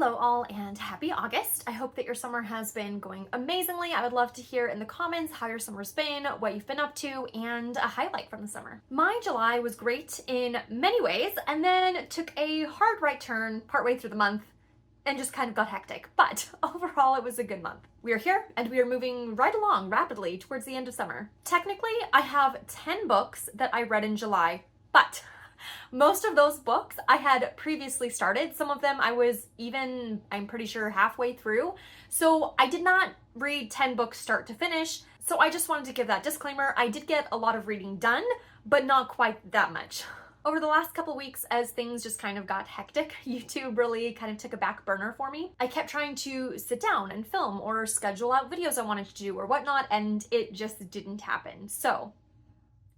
Hello all and happy August. I hope that your summer has been going amazingly. I would love to hear in the comments how your summer's been, what you've been up to, and a highlight from the summer. My July was great in many ways and then took a hard right turn partway through the month and just kind of got hectic. But overall, it was a good month. We are here and we are moving right along rapidly towards the end of summer. Technically, I have 10 books that I read in July, but most of those books I had previously started. Some of them I was even, I'm pretty sure, halfway through. So I did not read 10 books start to finish. So I just wanted to give that disclaimer. I did get a lot of reading done, but not quite that much. Over the last couple weeks, as things just kind of got hectic, YouTube really kind of took a back burner for me. I kept trying to sit down and film or schedule out videos I wanted to do or whatnot, and it just didn't happen. So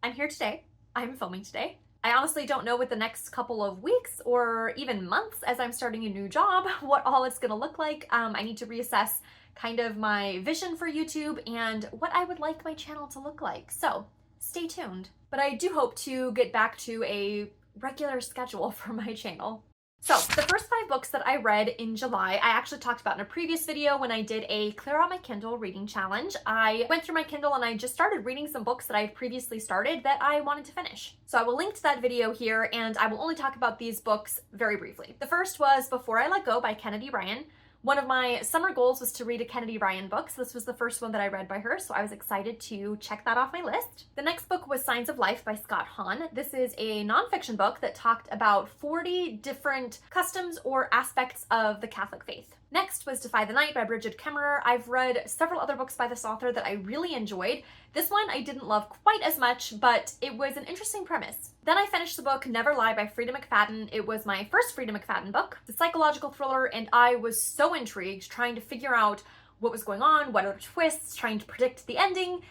I'm here today. I'm filming today. I honestly don't know what the next couple of weeks or even months as I'm starting a new job, what all it's gonna look like. I need to reassess kind of my vision for YouTube and what I would like my channel to look like. So stay tuned. But I do hope to get back to a regular schedule for my channel. So the first 5 books that I read in July, I actually talked about in a previous video when I did a Clear Out My Kindle reading challenge. I went through my Kindle and I just started reading some books that I had previously started that I wanted to finish. So I will link to that video here and I will only talk about these books very briefly. The first was Before I Let Go by Kennedy Ryan. One of my summer goals was to read a Kennedy Ryan book, so this was the first one that I read by her, so I was excited to check that off my list. The next book was Signs of Life by Scott Hahn. This is a nonfiction book that talked about 40 different customs or aspects of the Catholic faith. Next was Defy the Night by Bridget Kemmerer. I've read several other books by this author that I really enjoyed. This one I didn't love quite as much, but it was an interesting premise. Then I finished the book Never Lie by Frida McFadden. It was my first Frida McFadden book. It's a psychological thriller, and I was so intrigued trying to figure out what was going on, what are the twists, trying to predict the ending,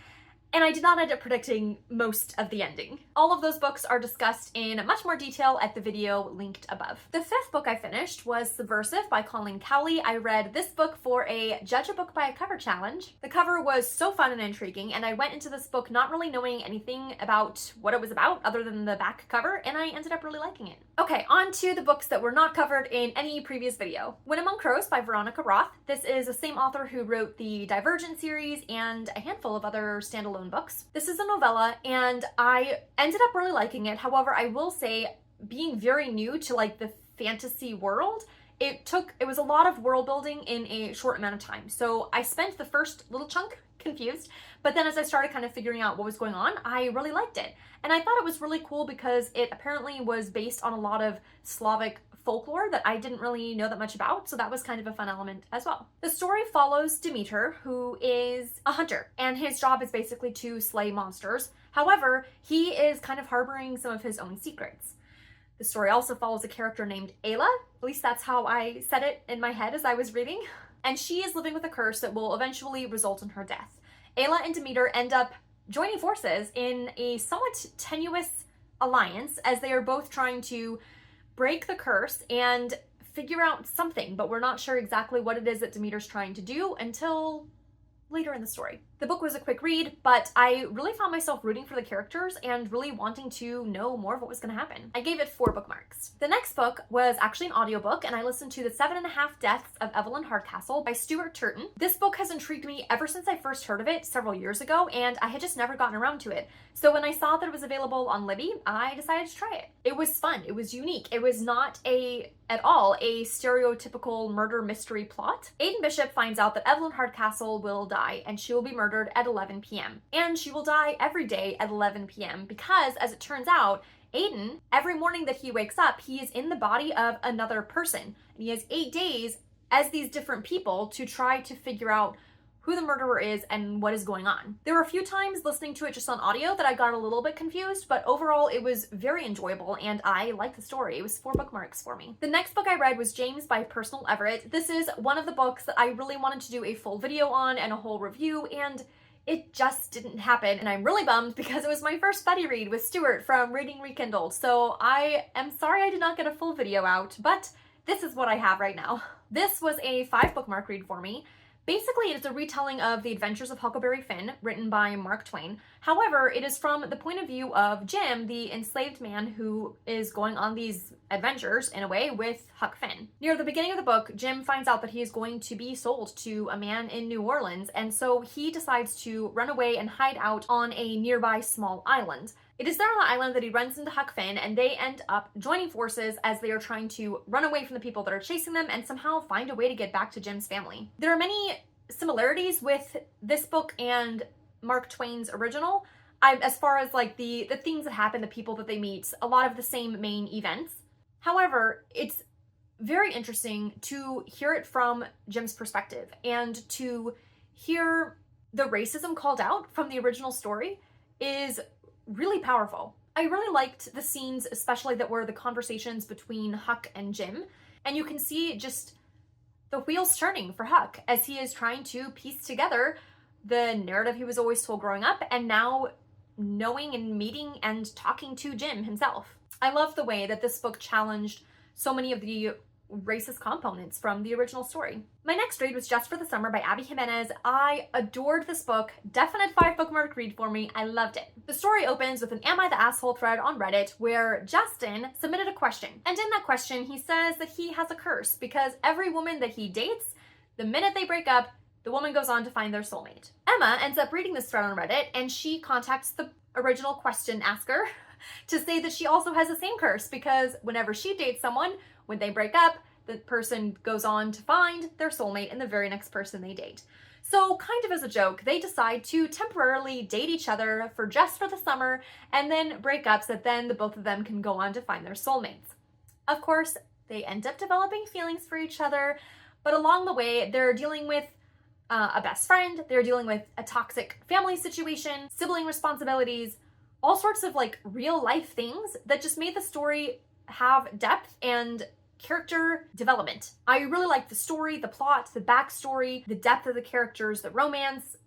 and I did not end up predicting most of the ending. All of those books are discussed in much more detail at the video linked above. The 5th book I finished was Subversive by Colleen Cowley. I read this book for a Judge a Book by a Cover challenge. The cover was so fun and intriguing, and I went into this book not really knowing anything about what it was about other than the back cover, and I ended up really liking it. Okay, on to the books that were not covered in any previous video. When Among Crows by Veronica Roth. This is the same author who wrote the Divergent series and a handful of other standalone books. This is a novella and I ended up really liking it. However, I will say, being very new to like the fantasy world, it was a lot of world building in a short amount of time. So I spent the first little chunk confused, but then as I started kind of figuring out what was going on, I really liked it. And I thought it was really cool because it apparently was based on a lot of Slavic folklore that I didn't really know that much about, so that was kind of a fun element as well. The story follows Demeter, who is a hunter, and his job is basically to slay monsters. However, he is kind of harboring some of his own secrets. The story also follows a character named Ayla, at least that's how I said it in my head as I was reading, and she is living with a curse that will eventually result in her death. Ayla and Demeter end up joining forces in a somewhat tenuous alliance as they are both trying to break the curse and figure out something, but we're not sure exactly what it is that Demeter's trying to do until later in the story. The book was a quick read, but I really found myself rooting for the characters and really wanting to know more of what was going to happen. I gave it 4 bookmarks. The next book was actually an audiobook, and I listened to The 7.5 Deaths of Evelyn Hardcastle by Stuart Turton. This book has intrigued me ever since I first heard of it several years ago, and I had just never gotten around to it. So when I saw that it was available on Libby, I decided to try it. It was fun. It was unique. It was not at all a stereotypical murder mystery plot. Aidan Bishop finds out that Evelyn Hardcastle will die, and she will be murdered at 11 p.m. And she will die every day at 11 p.m. because, as it turns out, Aidan, every morning that he wakes up, he is in the body of another person. And he has 8 days as these different people to try to figure out who the murderer is and what is going on. There were a few times listening to it just on audio that I got a little bit confused, but overall it was very enjoyable and I liked the story. It was 4 bookmarks for me. The next book I read was James by Personal Everett. This is one of the books that I really wanted to do a full video on and a whole review, and it just didn't happen, and I'm really bummed because it was my first buddy read with Stuart from Reading Rekindled, so I am sorry I did not get a full video out, but this is what I have right now. This was a 5 bookmark read for me. Basically, it is a retelling of The Adventures of Huckleberry Finn, written by Mark Twain. However, it is from the point of view of Jim, the enslaved man who is going on these adventures, in a way, with Huck Finn. Near the beginning of the book, Jim finds out that he is going to be sold to a man in New Orleans, and so he decides to run away and hide out on a nearby small island. It is there on the island that he runs into Huck Finn, and they end up joining forces as they are trying to run away from the people that are chasing them and somehow find a way to get back to Jim's family. There are many similarities with this book and Mark Twain's original. As far as like the things that happen, the people that they meet, a lot of the same main events. However, it's very interesting to hear it from Jim's perspective and to hear the racism called out from the original story is really powerful. I really liked the scenes, especially that were the conversations between Huck and Jim, and you can see just the wheels turning for Huck as he is trying to piece together the narrative he was always told growing up and now knowing and meeting and talking to Jim himself. I love the way that this book challenged so many of the racist components from the original story. My next read was Just for the Summer by Abby Jimenez. I adored this book. Definite 5 bookmark read for me. I loved it. The story opens with an Am I the Asshole thread on Reddit where Justin submitted a question. And in that question, he says that he has a curse because every woman that he dates, the minute they break up, the woman goes on to find their soulmate. Emma ends up reading this thread on Reddit and she contacts the original question asker to say that she also has the same curse because whenever she dates someone, when they break up, the person goes on to find their soulmate in the very next person they date. So kind of as a joke, they decide to temporarily date each other for just for the summer and then break up so that then the both of them can go on to find their soulmates. Of course, they end up developing feelings for each other, but along the way, they're dealing with a best friend, they're dealing with a toxic family situation, sibling responsibilities, all sorts of like real life things that just made the story have depth and character development. I really liked the story, the plot, the backstory, the depth of the characters, the romance.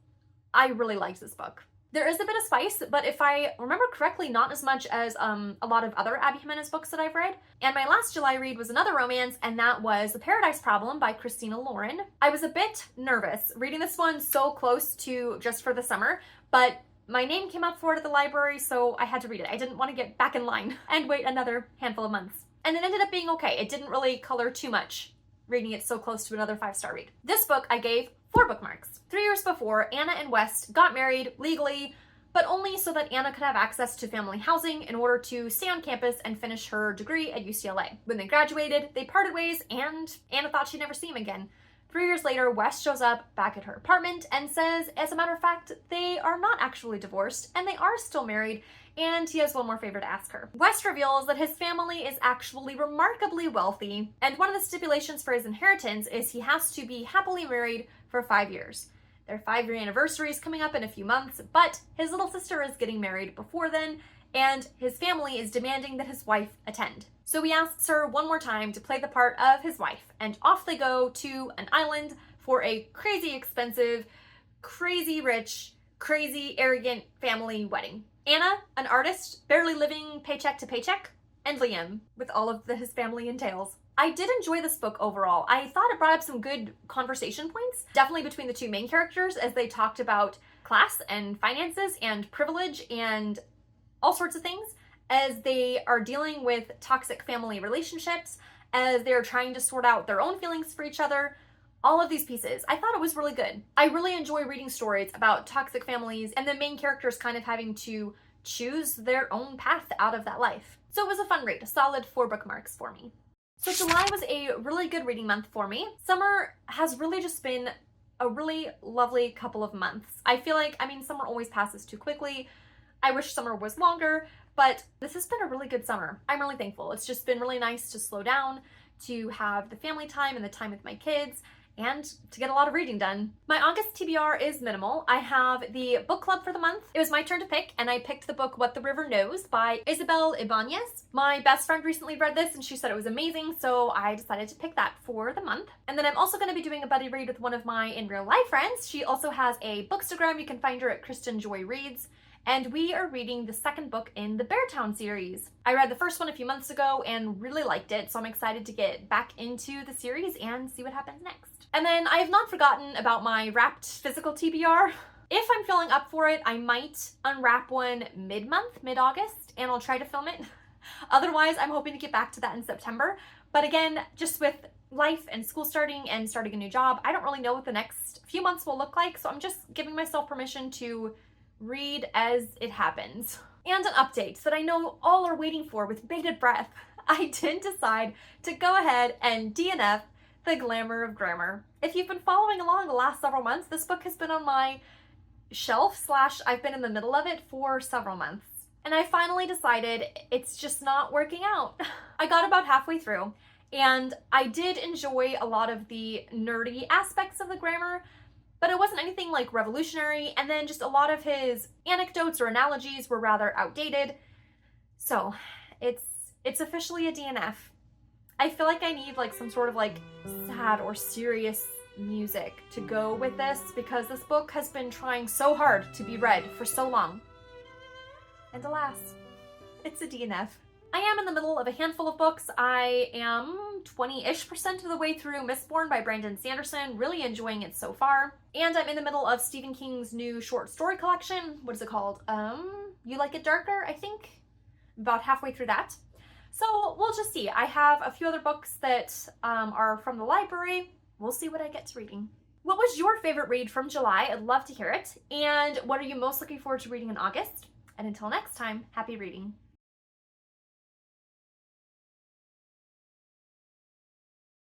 I really liked this book. There is a bit of spice, but if I remember correctly, not as much as a lot of other Abby Jimenez books that I've read. And my last July read was another romance, and that was The Paradise Problem by Christina Lauren. I was a bit nervous reading this one so close to Just for the Summer, but my name came up for it at the library, so I had to read it. I didn't want to get back in line and wait another handful of months. And it ended up being okay. It didn't really color too much reading it so close to another 5-star read. This book I gave 4 bookmarks. 3 years before, Anna and West got married legally, but only so that Anna could have access to family housing in order to stay on campus and finish her degree at UCLA. When they graduated, they parted ways and Anna thought she'd never see him again. 3 years later, West shows up back at her apartment and says, as a matter of fact, they are not actually divorced and they are still married, and he has one more favor to ask her. West reveals that his family is actually remarkably wealthy, and one of the stipulations for his inheritance is he has to be happily married for 5 years. Their 5-year anniversary is coming up in a few months, but his little sister is getting married before then, and his family is demanding that his wife attend. So he asks her one more time to play the part of his wife, and off they go to an island for a crazy expensive, crazy rich, crazy arrogant family wedding. Anna, an artist, barely living paycheck to paycheck, and Liam, with all of his family entails. I did enjoy this book overall. I thought it brought up some good conversation points, definitely between the 2 main characters as they talked about class and finances and privilege and all sorts of things as they are dealing with toxic family relationships, as they're trying to sort out their own feelings for each other. All of these pieces, I thought it was really good. I really enjoy reading stories about toxic families and the main characters kind of having to choose their own path out of that life. So it was a fun read, a solid 4 bookmarks for me. So July was a really good reading month for me. Summer has really just been a really lovely couple of months. I feel like, summer always passes too quickly. I wish summer was longer, but this has been a really good summer. I'm really thankful. It's just been really nice to slow down, to have the family time and the time with my kids, and to get a lot of reading done. My August TBR is minimal. I have the book club for the month. It was my turn to pick, and I picked the book What the River Knows by Isabel Ibanez. My best friend recently read this, and she said it was amazing, so I decided to pick that for the month. And then I'm also going to be doing a buddy read with one of my in real life friends. She also has a bookstagram. You can find her at Kristen Joy Reads. and we are reading the second book in the Beartown series. I read the first one a few months ago and really liked it, so I'm excited to get back into the series and see what happens next. And then I have not forgotten about my wrapped physical TBR. If I'm feeling up for it, I might unwrap one mid-month, mid-August, and I'll try to film it. Otherwise, I'm hoping to get back to that in September. But again, just with life and school starting and starting a new job, I don't really know what the next few months will look like, so I'm just giving myself permission to read as it happens. And an update that I know all are waiting for with bated breath. I did decide to go ahead and DNF The Glamour of Grammar. If you've been following along the last several months, this book has been on my shelf / I've been in the middle of it for several months. And I finally decided it's just not working out. I got about halfway through, and I did enjoy a lot of the nerdy aspects of the grammar, but it wasn't anything like revolutionary, and then just a lot of his anecdotes or analogies were rather outdated. So it's officially a DNF. I feel like I need like some sort of like sad or serious music to go with this, because this book has been trying so hard to be read for so long. And alas, it's a DNF. I am in the middle of a handful of books. I am 20-ish% of the way through Mistborn by Brandon Sanderson, really enjoying it so far. And I'm in the middle of Stephen King's new short story collection. What is it called? You Like It Darker, I think? About halfway through that. So we'll just see. I have a few other books that are from the library. We'll see what I get to reading. What was your favorite read from July? I'd love to hear it. And what are you most looking forward to reading in August? And until next time, happy reading.